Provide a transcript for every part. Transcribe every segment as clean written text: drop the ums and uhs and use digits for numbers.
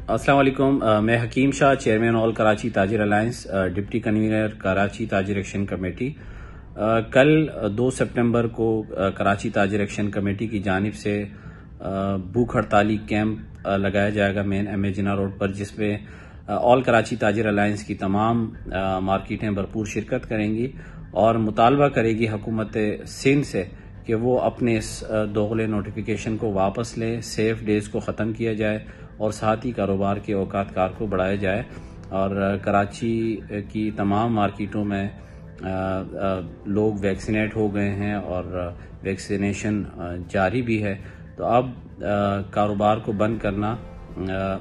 अस्सलाम वालेकुम। मैं Hakim Shah, chairman all Karachi Tajir alliance, deputy convener Karachi Tajir action committee. कल 2 सितंबर को कराची ताजिर एक्शन कमेटी की जानिब से भूख हड़ताली कैंप लगाया जाएगा मेन एमए जिन्ना रोड पर, जिसमें ऑल कराची ताजिर अलायंस की तमाम मार्केटें भरपूर शिरकत करेंगी और मुतालबा करेगी हुकूमत सिंध से कि वो अपने इस दोगले नोटिफिकेशन को वापस लें, सेफ डेज को ख़त्म किया जाए और साथ ही कारोबार के औकात कार को बढ़ाया जाए। और कराची की तमाम मार्केटों में लोग वैक्सीनेट हो गए हैं और वैक्सीनेशन जारी भी है, तो अब कारोबार को बंद करना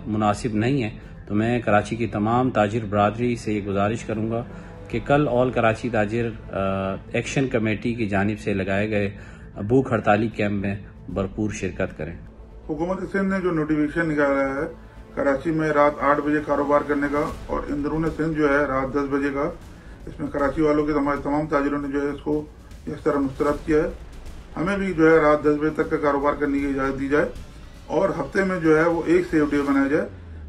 मुनासिब नहीं है। तो मैं कराची की तमाम ताजिर बरादरी से ये गुजारिश करूँगा कि कल all Karachi Tajir action committee की जानिब से लगाए गए भूख हड़ताली कैंप में भरपूर शिरकत करें। हुकूमत सिंध ने जो नोटिफिकेशन निकाला है कराची में रात 8 बजे कारोबार करने का और अंदरून सिंध जो है रात 10 बजे का, इसमें कराची वालों के हमारे तमाम ताजिरों ने जो है इसको इस तरह मुस्तरद किया है। हमें भी जो है रात 10 बजे तक का कारोबार करने की इजाज़त दी जाए और हफ्ते में जो है वो एक सेफ डे बनाया जाए।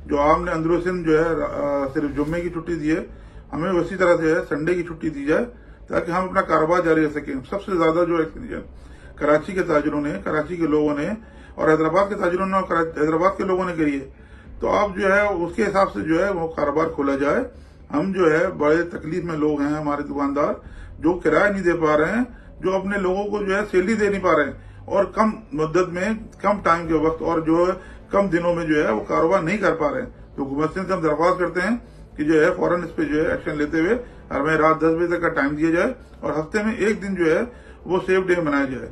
जो आपने अंदरून सिंध जो है सिर्फ जुम्मे की छुट्टी दी है, हमें उसी तरह से है संडे की छुट्टी दी जाए ताकि हम अपना कारोबार जारी रख सकें। सबसे ज्यादा जो कराची के ताजिरों ने, कराची के लोगों ने और हैदराबाद के ताजिरों ने और हैदराबाद के लोगों ने करी है, तो अब जो है उसके हिसाब से जो है वो कारोबार खोला जाए। हम जो है बड़े तकलीफ में लोग हैं, हमारे दुकानदार जो किराया नहीं दे पा रहे हैं, जो अपने लोगों को जो है सैलरी दे नहीं पा रहे हैं और कम मुद्दत में, कम टाइम के वक्त और जो है कम दिनों में जो है वो कारोबार नहीं कर पा रहे हैं। तो हुकूमत से हम दरख्वास्त करते हैं कि जो है फौरन इस पे जो है एक्शन लेते हुए हमें रात 10 बजे तक का टाइम दिया जाए और हफ्ते में एक दिन जो है वो सेफ डे मनाया जाए।